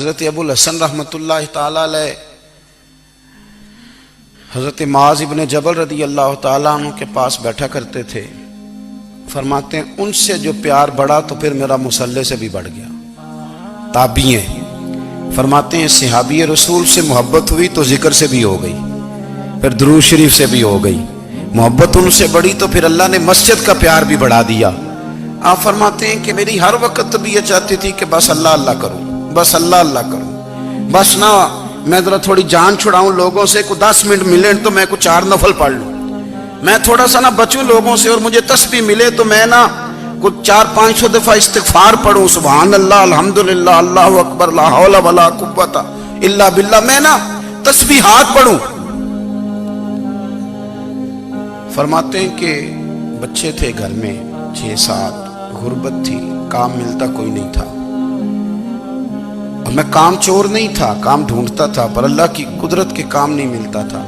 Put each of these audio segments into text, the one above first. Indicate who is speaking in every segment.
Speaker 1: حضرت ابو الحسن رحمۃ اللہ تعالی علیہ حضرت معاذ ابن جبل رضی اللہ تعالیٰ عنہ کے پاس بیٹھا کرتے تھے. فرماتے ہیں ان سے جو پیار بڑھا تو پھر میرا مصلی سے بھی بڑھ گیا. تابعی ہیں. فرماتے ہیں صحابی رسول سے محبت ہوئی تو ذکر سے بھی ہو گئی, پھر درود شریف سے بھی ہو گئی. محبت ان سے بڑھی تو پھر اللہ نے مسجد کا پیار بھی بڑھا دیا. آپ فرماتے ہیں کہ میری ہر وقت طبیعت چاہتی تھی کہ بس اللہ اللہ کروں, بس اللہ اللہ کروں, بس نہ میں ذرا تھوڑی جان چھڑاؤں لوگوں سے, کو 10 منٹ ملے تو میں کچھ 4 نفل پڑھ لوں, میں تھوڑا سا نہ بچوں لوگوں سے, اور مجھے تسبیح ملے تو میں نہ کچھ 400-500 دفعہ استغفار پڑھوں, سبحان اللہ, الحمدللہ, اللہ اکبر, لا حول ولا قوت الا باللہ, میں نہ تسبیحات پڑھوں. فرماتے ہیں کہ بچے تھے گھر میں 6-7, غربت تھی, کام ملتا کوئی نہیں تھا, اور میں کام چور نہیں تھا, کام ڈھونڈتا تھا, پر اللہ کی قدرت کے کام نہیں ملتا تھا.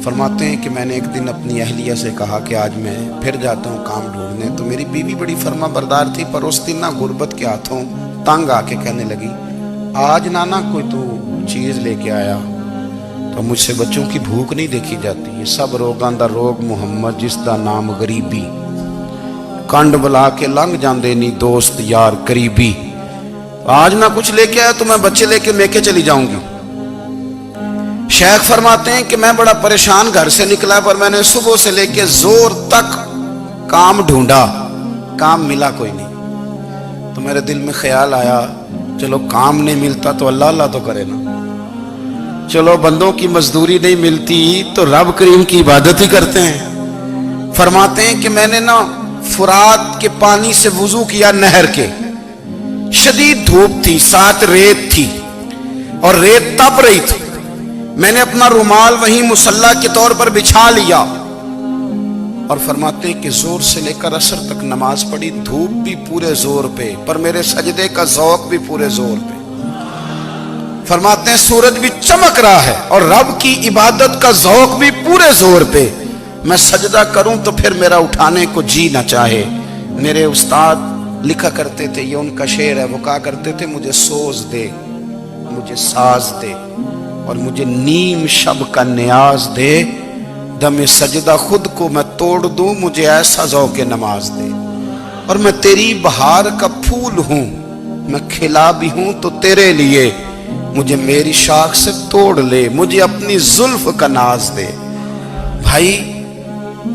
Speaker 1: فرماتے ہیں کہ میں نے ایک دن اپنی اہلیہ سے کہا کہ آج میں پھر جاتا ہوں کام ڈھونڈنے. تو میری بیوی بڑی فرما بردار تھی, پر اس دن نہ غربت کے ہاتھوں تنگ آ کے کہنے لگی, آج نانا کوئی تو چیز لے کے آیا, تو مجھ سے بچوں کی بھوک نہیں دیکھی جاتی. یہ سب روگاں دا روگ محمد جس دا نام غریبی, کنڈ بلا کے لنگ جاندے نہیں دوست یار قریبی. آج نہ کچھ لے کے آیا تو میں بچے لے کے میکے چلی جاؤں گی. شیخ فرماتے ہیں کہ میں بڑا پریشان گھر سے نکلا, پر میں نے صبح سے لے کے زور تک کام ڈھونڈا, کام ملا کوئی نہیں. تو میرے دل میں خیال آیا, چلو کام نہیں ملتا تو اللہ اللہ تو کرے نا, چلو بندوں کی مزدوری نہیں ملتی تو رب کریم کی عبادت ہی کرتے ہیں. فرماتے ہیں کہ میں نے نا فرات کے پانی سے وضو کیا, نہر کے, شدید دھوپ تھی, ساتھ ریت تھی, اور ریت تپ رہی تھی. میں نے اپنا رومال وہیں مصلی کے طور پر بچھا لیا, اور فرماتے ہیں کہ زور سے لے کر عصر تک نماز پڑھی, دھوپ بھی پورے زور پہ, پر میرے سجدے کا ذوق بھی پورے زور پہ. فرماتے ہیں سورج بھی چمک رہا ہے اور رب کی عبادت کا ذوق بھی پورے زور پہ. میں سجدہ کروں تو پھر میرا اٹھانے کو جی نہ چاہے. میرے استاد لکھا کرتے تھے, یہ ان کا شعر ہے, وہ کہا کرتے تھے, مجھے سوز دے, مجھے ساز دے, اور مجھے نیم شب کا نیاز دے, دم سجدہ خود کو میں توڑ دوں, مجھے ایسا ذوق نماز دے. اور میں تیری بہار کا پھول ہوں, میں کھلا بھی ہوں تو تیرے لیے, مجھے میری شاخ سے توڑ لے, مجھے اپنی زلف کا ناز دے. بھائی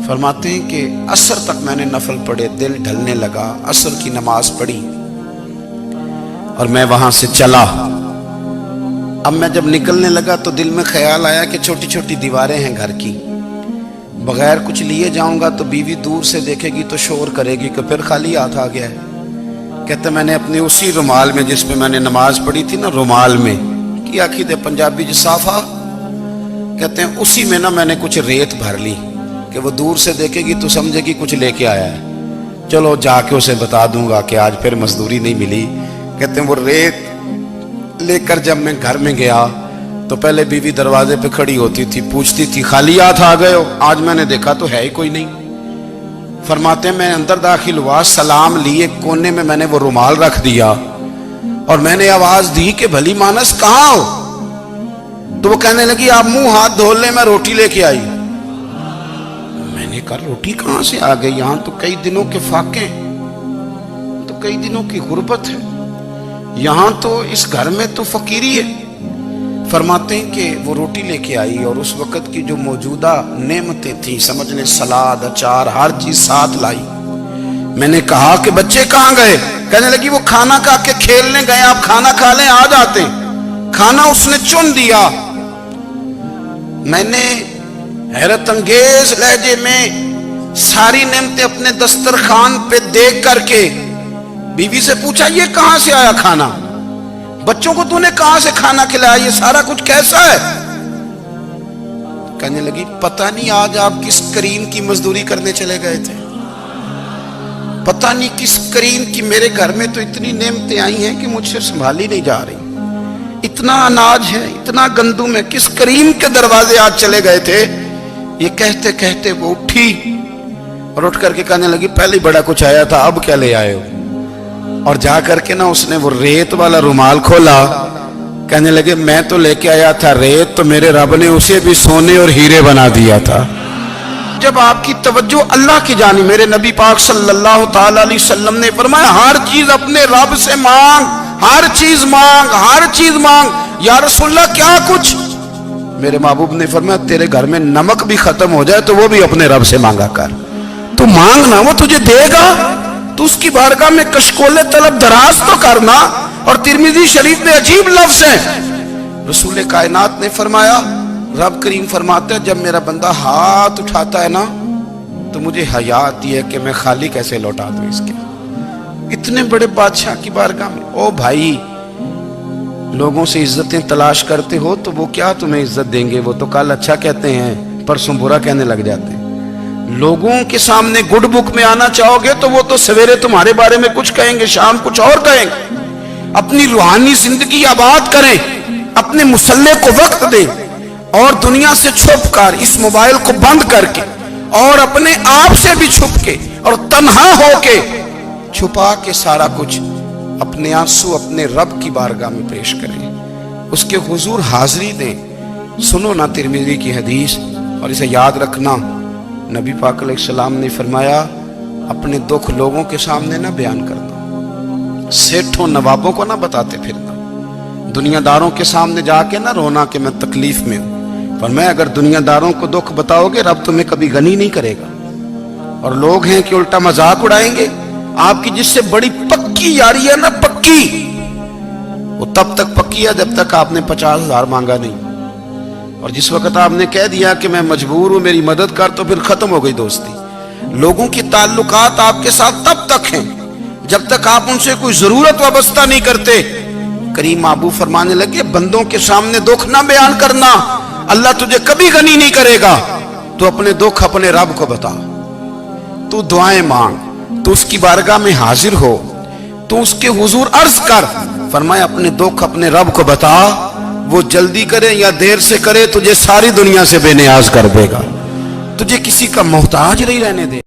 Speaker 1: فرماتے ہیں کہ عصر تک میں نے نفل پڑھے, دل ڈھلنے لگا, عصر کی نماز پڑھی اور میں وہاں سے چلا. اب میں جب نکلنے لگا تو دل میں خیال آیا کہ چھوٹی چھوٹی دیواریں ہیں گھر کی, بغیر کچھ لیے جاؤں گا تو بیوی دور سے دیکھے گی تو شور کرے گی کہ پھر خالی ہاتھ آ گیا ہے. کہتے میں نے اپنے اسی رومال میں جس پہ میں نے نماز پڑھی تھی نا, رومال میں کی آخی دے پنجابی جسافہ کہتے ہیں, اسی میں نا میں نے کچھ ریت بھر لی کہ وہ دور سے دیکھے گی تو سمجھے گی کچھ لے کے آیا ہے, چلو جا کے اسے بتا دوں گا کہ آج پھر مزدوری نہیں ملی. کہتے ہیں وہ ریت لے کر جب میں گھر میں گیا تو پہلے بیوی دروازے پہ کھڑی ہوتی تھی, پوچھتی تھی خالی ہاتھ آ گئے ہو, آج میں نے دیکھا تو ہے ہی کوئی نہیں. فرماتے ہیں میں اندر داخل ہوا, سلام لیے, کونے میں میں نے وہ رومال رکھ دیا, اور میں نے آواز دی کہ بھلی مانس کہاں ہو؟ تو وہ کہنے لگی آپ منہ ہاتھ دھو لیں, میں روٹی لے کے آئی. میں نے کہا روٹی کہاں سے آ گئی, یہاں تو کئی دنوں کے فاقے, تو کئی دنوں کی غربت ہے, یہاں تو اس گھر میں تو فقیری ہے. فرماتے ہیں کہ وہ روٹی لے کے آئی, اور اس وقت کی جو موجودہ نعمتیں تھیں, سمجھ لیں سلاد, اچار, ہر چیز ساتھ لائی. میں نے کہا کہ بچے کہاں گئے؟ کہنے لگی وہ کھانا کھا کے کھیلنے گئے, آپ کھانا کھا لیں آ جاتے. کھانا اس نے چن دیا. میں نے حیرت انگیز لہجے میں ساری نعمتیں اپنے دسترخوان پہ دیکھ کر کے بیوی سے پوچھا یہ کہاں سے آیا کھانا؟ بچوں کو تو نے کہاں سے کھانا کھلایا؟ یہ سارا کچھ کیسا ہے؟ کہنے لگی پتہ نہیں آج آپ کس کریم کی مزدوری کرنے چلے گئے تھے, پتہ نہیں کس کریم کی. میرے گھر میں تو اتنی نعمتیں آئی ہیں کہ مجھ سے سنبھالی نہیں جا رہی, اتنا اناج ہے, اتنا گندم ہے, کس کریم کے دروازے آج چلے گئے تھے؟ یہ کہتے کہتے وہ اٹھی اور اٹھ کر کے کہنے لگی پہلے بڑا کچھ آیا تھا, اب کیا لے آئے ہو؟ اور جا کر کے نا اس نے وہ ریت والا رومال کھولا کہنے لگے میں تو لے کے آیا تھا ریت، تو میرے رب نے اسے بھی سونے اور ہیرے بنا دیا تھا۔ جب آپ کی توجہ اللہ کی جانب، میرے نبی پاک صلی اللہ تعالی علیہ وسلم نے فرمایا ہر چیز اپنے رب سے مانگ، ہر چیز مانگ، ہر چیز مانگ۔ یا رسول اللہ کیا کچھ؟ میرے محبوب نے فرمایا تیرے گھر میں نمک بھی ختم ہو جائے تو وہ بھی اپنے رب سے مانگا کر، تو مانگنا وہ تجھے دے گا، تو اس کی بارگاہ میں کشکول طلب دراز تو کرنا۔ اور ترمذی شریف میں عجیب لفظ ہے، رسول کائنات نے فرمایا، رب کریم فرماتا ہے جب میرا بندہ ہاتھ اٹھاتا ہے نا تو مجھے حیا آتی ہے کہ میں خالی کیسے لوٹا دوں اس کے۔ اتنے بڑے بادشاہ کی بارگاہ میں، او بھائی لوگوں سے عزتیں تلاش کرتے ہو تو وہ کیا تمہیں عزت دیں گے؟ وہ تو کل اچھا کہتے ہیں پرسوں برا کہنے لگ جاتے ہیں۔ لوگوں کے سامنے گڈ بک میں آنا چاہو گے تو وہ تو سویرے تمہارے بارے میں کچھ کہیں گے، شام کچھ اور کہیں گے۔ اپنی روحانی زندگی آباد کریں، اپنے مسلح کو وقت دیں، اور دنیا سے چھپ کر اس موبائل کو بند کر کے اور اپنے آپ سے بھی چھپ کے اور تنہا ہو کے چھپا کے سارا کچھ اپنے آنسو اپنے رب کی بارگاہ میں پیش کریں، اس کے حضور حاضری دیں۔ سنو نا ترمذی کی حدیث، اور اسے یاد رکھنا، نبی پاک علیہ السلام نے فرمایا اپنے دکھ لوگوں کے سامنے نہ بیان کرنا، سیٹھوں نوابوں کو نہ بتاتے پھرنا، دنیا داروں کے سامنے جا کے نہ رونا کہ میں تکلیف میں ہوں۔ فرمایا اگر دنیا داروں کو دکھ بتاؤ گے رب تمہیں کبھی غنی نہیں کرے گا، اور لوگ ہیں کہ الٹا مذاق اڑائیں گے۔ آپ کی جس سے بڑی پکی یاری ہے نا، پکی، وہ تب تک پکی ہے جب تک آپ نے 50,000 مانگا نہیں، اور جس وقت آپ نے کہہ دیا کہ میں مجبور ہوں میری مدد کر تو پھر ختم ہو گئی دوستی۔ لوگوں کی تعلقات آپ کے ساتھ تب تک ہیں جب تک آپ ان سے کوئی ضرورت وابستہ نہیں کرتے۔ کریم محبوب فرمانے لگے بندوں کے سامنے دکھ نہ بیان کرنا، اللہ تجھے کبھی غنی نہیں کرے گا۔ تو اپنے دکھ اپنے رب کو بتا، تو دعائیں مانگ، تو اس کی بارگاہ میں حاضر ہو، تو اس کے حضور عرض کر۔ فرمایا اپنے دکھ اپنے رب کو بتا، وہ جلدی کرے یا دیر سے کرے تجھے ساری دنیا سے بے نیاز کر دے گا، تجھے کسی کا محتاج نہیں رہنے دے۔